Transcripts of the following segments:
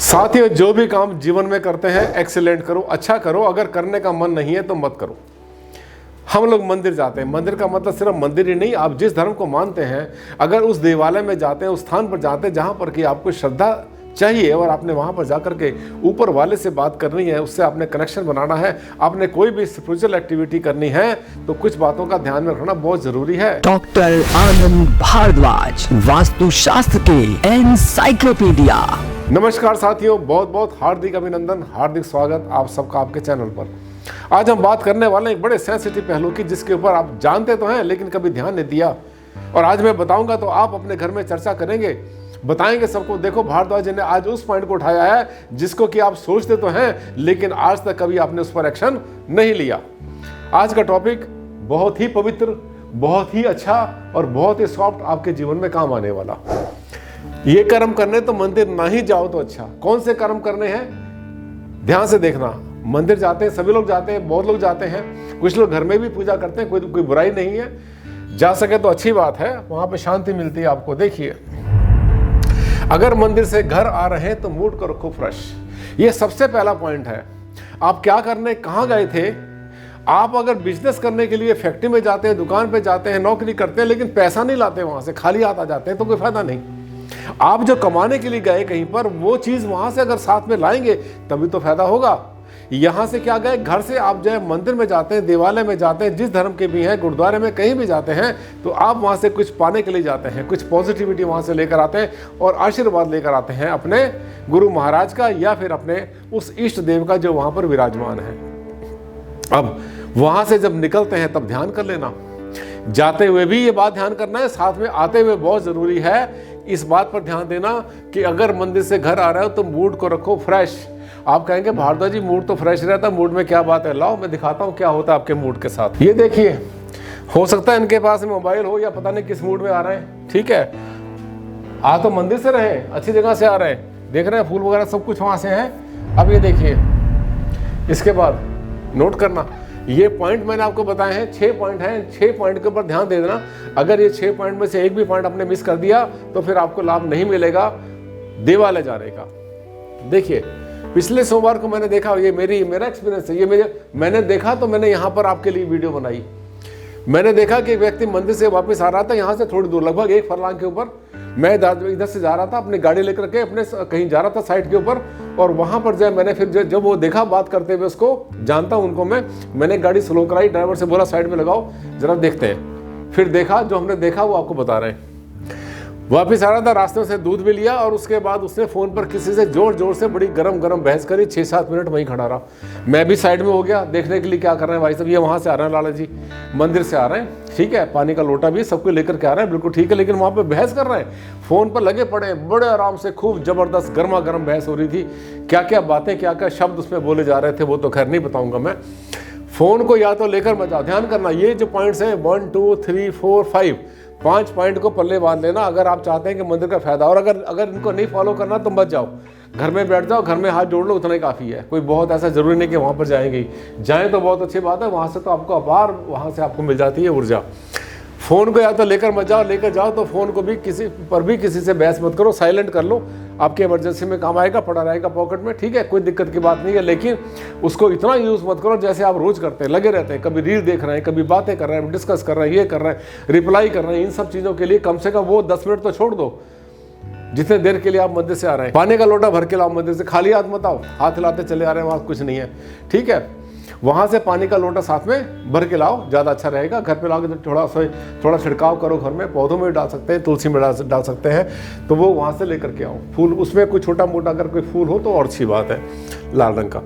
साथियों, जो भी काम जीवन में करते हैं एक्सीलेंट करो, अच्छा करो। अगर करने का मन नहीं है तो मत करो। हम लोग मंदिर जाते हैं, मंदिर का मतलब सिर्फ मंदिर ही नहीं, आप जिस धर्म को मानते हैं, अगर उस देवालय में जाते हैं, उस स्थान पर जाते हैं जहाँ पर कि आपको श्रद्धा चाहिए और आपने वहाँ पर जाकर के ऊपर वाले से बात करनी है, उससे आपने कनेक्शन बनाना है, आपने कोई भी स्पिरिचुअल एक्टिविटी करनी है, तो कुछ बातों का ध्यान में रखना बहुत जरूरी है। डॉक्टर आनंद भारद्वाज, वास्तुशास्त्र के एनसाइक्लोपीडिया। नमस्कार साथियों, बहुत बहुत हार्दिक अभिनंदन, हार्दिक स्वागत आप सबका आपके चैनल पर। आज हम बात करने वाले हैं एक बड़े सेंसिटिव पहलू की, जिसके ऊपर आप जानते तो हैं लेकिन कभी ध्यान नहीं दिया, और आज मैं बताऊंगा तो आप अपने घर में चर्चा करेंगे, बताएंगे सबको। देखो, भारद्वाज जी ने आज उस पॉइंट को उठाया है जिसको कि आप सोचते तो हैं लेकिन आज तक कभी आपने उस पर एक्शन नहीं लिया। आज का टॉपिक बहुत ही पवित्र, बहुत ही अच्छा और बहुत ही सॉफ्ट आपके जीवन में काम आने वाला। ये कर्म करने तो मंदिर ना ही जाओ तो अच्छा। कौन से कर्म करने हैं, ध्यान से देखना। मंदिर जाते हैं, सभी लोग जाते हैं, बहुत लोग जाते हैं, कुछ लोग घर में भी पूजा करते हैं, कोई बुराई नहीं है, जा सके तो अच्छी बात है, वहां पे शांति मिलती है आपको। देखिए, अगर मंदिर से घर आ रहे हैं तो मूड को रखो फ्रेश। ये सबसे पहला पॉइंट है। आप क्या करने कहाँ गए थे? आप अगर बिजनेस करने के लिए फैक्ट्री में जाते हैं, दुकान पे जाते हैं, नौकरी करते हैं, लेकिन पैसा नहीं लाते, वहां से खाली हाथ आ जाते हैं, तो कोई फायदा नहीं। आप जो कमाने के लिए गए कहीं पर, वो चीज वहां से अगर साथ में लाएंगे तभी तो फायदा होगा। यहां से क्या गए, घर से आप जो है मंदिर में जाते हैं, देवालय में जाते हैं, जिस धर्म के भी हैं, गुरुद्वारे में कहीं भी जाते हैं, तो आप वहां से कुछ पाने के लिए जाते हैं, कुछ पॉजिटिविटी वहां से लेकर आते हैं और आशीर्वाद लेकर आते हैं अपने गुरु महाराज का या फिर अपने उस इष्ट देव का जो वहां पर विराजमान है। अब वहां से जब निकलते हैं तब ध्यान कर लेना। जाते हुए भी ये बात ध्यान करना है, साथ में आते हुए बहुत जरूरी है इस बात पर ध्यान देना कि अगर मंदिर से घर आ रहे हो तो मूड को रखो फ्रेश। आप कहेंगे भारद्वाज जी मूड तो फ्रेश रहता, मूड में क्या बात है? लाओ मैं दिखाता हूँ क्या होता है आपके मूड के साथ। ये देखिए, हो सकता है इनके पास मोबाइल हो या पता नहीं किस मूड में आ रहे हैं, ठीक है। आ तो मंदिर से रहे, अच्छी जगह से आ रहे हैं, देख रहे हैं फूल वगैरह सब कुछ वहां से है। अब ये देखिए, इसके बाद नोट करना, ये पॉइंट मैंने आपको बताए हैं, 6 पॉइंट हैं, 6 पॉइंट के ऊपर ध्यान दे देना। अगर ये 6 पॉइंट में से एक भी पॉइंट आपने मिस कर दिया तो फिर आपको लाभ नहीं मिलेगा देवालय जाने का। देखिए, पिछले सोमवार को मैंने देखा, ये मेरा एक्सपीरियंस है, ये मैंने देखा तो मैंने यहाँ पर आपके लिए वीडियो बनाई। मैंने देखा कि एक व्यक्ति मंदिर से वापस आ रहा था, यहाँ से थोड़ी दूर, लगभग 1 फरलांग के ऊपर। मैं इधर से जा रहा था, अपनी गाड़ी लेकर के अपने कहीं जा रहा था साइड के ऊपर, और वहां पर जो मैंने फिर जब वो देखा बात करते हुए, उसको जानता हूं उनको मैंने गाड़ी स्लो कराई, ड्राइवर से बोला साइड में लगाओ जरा देखते हैं। फिर देखा, जो हमने देखा वो आपको बता रहे हैं। वापिस आ रहा था, रास्ते से दूध भी लिया और उसके बाद उसने फोन पर किसी से जोर जोर से बड़ी गरम बहस करी। 6-7 मिनट वहीं खड़ा रहा। मैं भी साइड में हो गया देखने के लिए क्या कर रहे हैं भाई साहब। ये वहां से आ रहे हैं लाला जी, मंदिर से आ रहे हैं, ठीक है, पानी का लोटा भी सब कुछ लेकर के आ रहे हैं, बिल्कुल ठीक है, लेकिन वहां पे बहस कर रहे हैं, फोन पर लगे पड़े, बड़े आराम से खूब जबरदस्त गर्मा गर्म बहस हो रही थी। क्या क्या बातें, क्या क्या शब्द उसमें बोले जा रहे थे वो तो खैर नहीं बताऊंगा मैं। फोन को या तो लेकर मत जाओ। ध्यान करना, ये जो पॉइंट्स हैं 1 2 3 4 5 पॉइंट को पल्ले बांध लेना अगर आप चाहते हैं कि मंदिर का फायदा। और अगर इनको नहीं फॉलो करना तो मत जाओ, घर में बैठ जाओ, घर में हाथ जोड़ लो, उतना ही काफ़ी है। कोई बहुत ऐसा जरूरी नहीं कि वहाँ पर जाएंगे, जाएं तो बहुत अच्छी बात है, वहाँ से तो आपको अपार वहाँ से आपको मिल जाती है ऊर्जा। फ़ोन को या तो लेकर मत जाओ, लेकर जाओ तो फ़ोन को भी किसी से बहस मत करो, साइलेंट कर लो, आपके इमरजेंसी में काम आएगा, पड़ा रहेगा पॉकेट में, ठीक है, कोई दिक्कत की बात नहीं है। लेकिन उसको इतना यूज़ मत करो जैसे आप रोज़ करते हैं, लगे रहते हैं, कभी रील देख रहे हैं, कभी बातें कर रहे हैं, डिस्कस कर रहे हैं, ये कर रहे हैं, रिप्लाई कर रहे हैं। इन सब चीज़ों के लिए कम से कम वो 10 मिनट तो छोड़ दो जितने देर के लिए आप मंदिर से आ रहे हैं। पानी का लोटा भर के लाओ मंदिर से, खाली हाथ मत आओ, हाथ हिलाते चले आ रहे हैं, वहाँ कुछ नहीं है, ठीक है। वहाँ से पानी का लोटा साथ में भर के लाओ, ज़्यादा अच्छा रहेगा। घर पे लाओगे तो थोड़ा छिड़काव करो, घर में पौधों में डाल सकते हैं, तुलसी में डाल सकते हैं, तो वो वहाँ से लेकर के आओ। फूल उसमें कोई छोटा मोटा अगर कोई फूल हो तो और अच्छी बात है, लाल रंग का।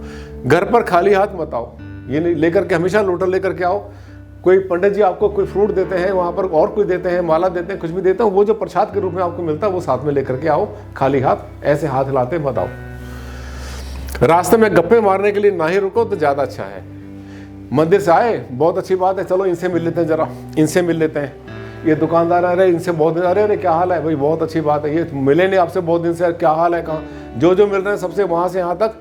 घर पर खाली हाथ मत आओ, ये नहीं लेकर के, हमेशा लोटा लेकर के आओ। कोई पंडित जी आपको कोई फ्रूट देते हैं, वहाँ पर और कोई देते हैं, माला देते हैं, कुछ भी देते हैं, वो जो प्रसाद के रूप में आपको मिलता है वो साथ में लेकर के आओ। खाली हाथ ऐसे हाथ हिलाते मत आओ। रास्ते में गप्पे मारने के लिए ना ही रुको तो ज़्यादा अच्छा है। मंदिर से आए, बहुत अच्छी बात है, चलो इनसे मिल लेते हैं, जरा इनसे मिल लेते हैं। ये दुकानदार आ रहे हैं, इनसे बहुत दिन, अरे क्या हाल है भाई, बहुत अच्छी बात है, ये मिले नहीं आपसे बहुत दिन से, क्या हाल है, कहाँ, जो मिल रहे हैं सबसे वहाँ से यहाँ तक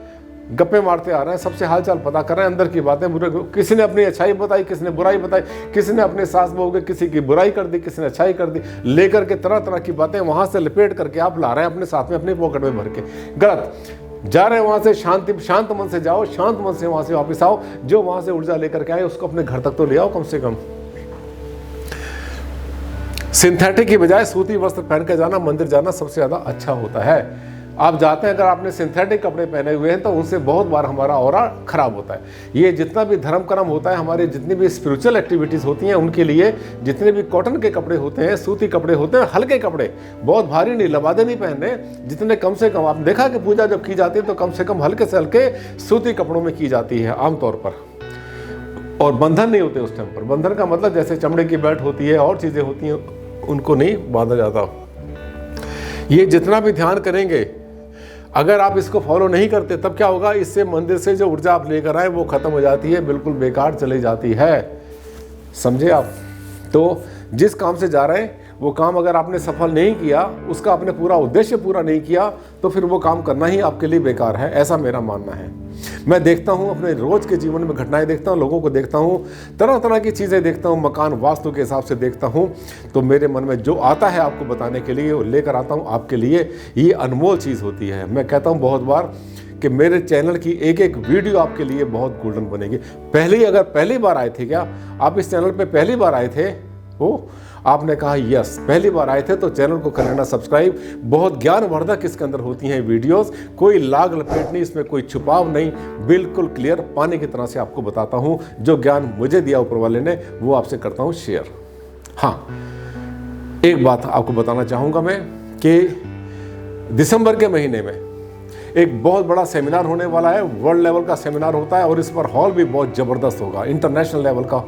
गप्पे मारते आ रहे हैं, सबसे हाल चाल पता कर रहे हैं, अंदर की बातें, बुरे, किसी ने अपनी अच्छाई बताई, किसी ने बुराई बताई, किसी ने अपने सास बहू के किसी की बुराई कर दी, किसी ने अच्छाई कर दी, लेकर के तरह तरह की बातें वहाँ से लपेट करके आप ला रहे हैं अपने साथ में, अपनी पॉकेट में भर के। गलत। जा रहे हैं वहां से शांत मन से जाओ, शांत मन से वहां से वापस आओ। जो वहां से ऊर्जा लेकर के आए उसको अपने घर तक तो ले आओ कम से कम। सिंथेटिक की बजाय सूती वस्त्र पहन के जाना, मंदिर जाना सबसे ज्यादा अच्छा होता है। आप जाते हैं, अगर आपने सिंथेटिक कपड़े पहने हुए हैं तो उनसे बहुत बार हमारा ऑरा खराब होता है। ये जितना भी धर्म कर्म होता है, हमारी जितनी भी स्पिरिचुअल एक्टिविटीज़ होती हैं, उनके लिए जितने भी कॉटन के कपड़े होते हैं, सूती कपड़े होते हैं, हल्के कपड़े, बहुत भारी नहीं, लबादे नहीं पहनने, जितने कम से कम, आपने देखा कि पूजा जब की जाती है तो कम से कम हल्के से हल्के सूती कपड़ों में की जाती है आमतौर पर। और बंधन नहीं होते उस टाइम पर। बंधन का मतलब जैसे चमड़े की बेल्ट होती है और चीज़ें होती हैं, उनको नहीं बांधा जाता। ये जितना भी ध्यान करेंगे, अगर आप इसको फॉलो नहीं करते तब क्या होगा, इससे मंदिर से जो ऊर्जा आप लेकर आए वो खत्म हो जाती है, बिल्कुल बेकार चली जाती है। समझे आप? तो जिस काम से जा रहे हैं वो काम अगर आपने सफल नहीं किया, उसका आपने पूरा उद्देश्य पूरा नहीं किया, तो फिर वो काम करना ही आपके लिए बेकार है, ऐसा मेरा मानना है। मैं देखता हूँ अपने रोज के जीवन में घटनाएं देखता हूँ, लोगों को देखता हूँ, तरह तरह की चीज़ें देखता हूँ, मकान वास्तु के हिसाब से देखता हूँ, तो मेरे मन में जो आता है आपको बताने के लिए वो लेकर आता हूँ आपके लिए। ये अनमोल चीज़ होती है। मैं कहता हूँ बहुत बार कि मेरे चैनल की एक एक वीडियो आपके लिए बहुत गोल्डन बनेगी। पहली बार आए थे क्या आप इस चैनल पे? पहली बार आए थे हो, आपने कहा यस पहली बार आए थे, तो चैनल को कर लेना सब्सक्राइब। बहुत ज्ञानवर्धक इसके अंदर होती हैं वीडियोस, कोई लाग लपेट नहीं, इसमें कोई छुपाव नहीं, बिल्कुल क्लियर पानी की तरह से आपको बताता हूं। जो ज्ञान मुझे दिया ऊपर वाले ने वो आपसे करता हूं शेयर। हाँ, एक बात आपको बताना चाहूँगा मैं कि दिसंबर के महीने में एक बहुत बड़ा सेमिनार होने वाला है, वर्ल्ड लेवल का सेमिनार होता है, और इस पर हॉल भी बहुत ज़बरदस्त होगा, इंटरनेशनल लेवल का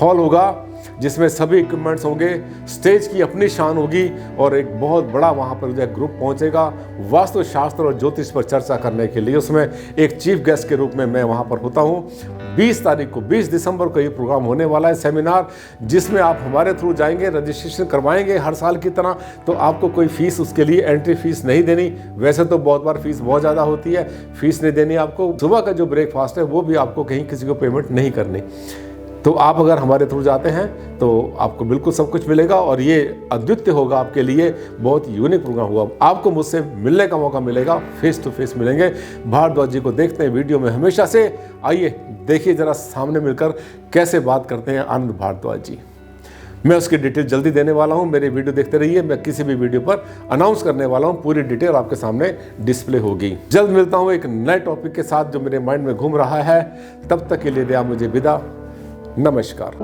हॉल होगा, जिसमें सभी इक्विपमेंट्स होंगे, स्टेज की अपनी शान होगी, और एक बहुत बड़ा वहाँ पर जो ग्रुप पहुँचेगा वास्तु शास्त्र और ज्योतिष पर चर्चा करने के लिए। उसमें एक चीफ गेस्ट के रूप में मैं वहाँ पर होता हूँ। 20 तारीख को, 20 दिसंबर को ये प्रोग्राम होने वाला है, सेमिनार, जिसमें आप हमारे थ्रू जाएंगे, रजिस्ट्रेशन करवाएंगे हर साल की तरह, तो आपको कोई फीस, उसके लिए एंट्री फीस नहीं देनी। वैसे तो बहुत बार फीस बहुत ज़्यादा होती है, फीस नहीं देनी आपको। सुबह का जो ब्रेकफास्ट है वो भी आपको कहीं किसी को पेमेंट नहीं करनी। तो आप अगर हमारे थ्रू जाते हैं तो आपको बिल्कुल सब कुछ मिलेगा, और ये अद्वितीय होगा आपके लिए, बहुत यूनिक प्रोग्राम होगा। आपको मुझसे मिलने का मौका मिलेगा, फेस टू फेस मिलेंगे। भारद्वाज जी को देखते हैं वीडियो में हमेशा से, आइए देखिए जरा सामने मिलकर कैसे बात करते हैं आनंद भारद्वाज जी। मैं उसकी डिटेल जल्दी देने वाला हूं, मेरे वीडियो देखते रहिए। मैं किसी भी वीडियो पर अनाउंस करने वाला हूं, पूरी डिटेल आपके सामने डिस्प्ले होगी। जल्द मिलता हूं एक नए टॉपिक के साथ जो मेरे माइंड में घूम रहा है। तब तक के लिए दिया मुझे विदा, नमस्कार।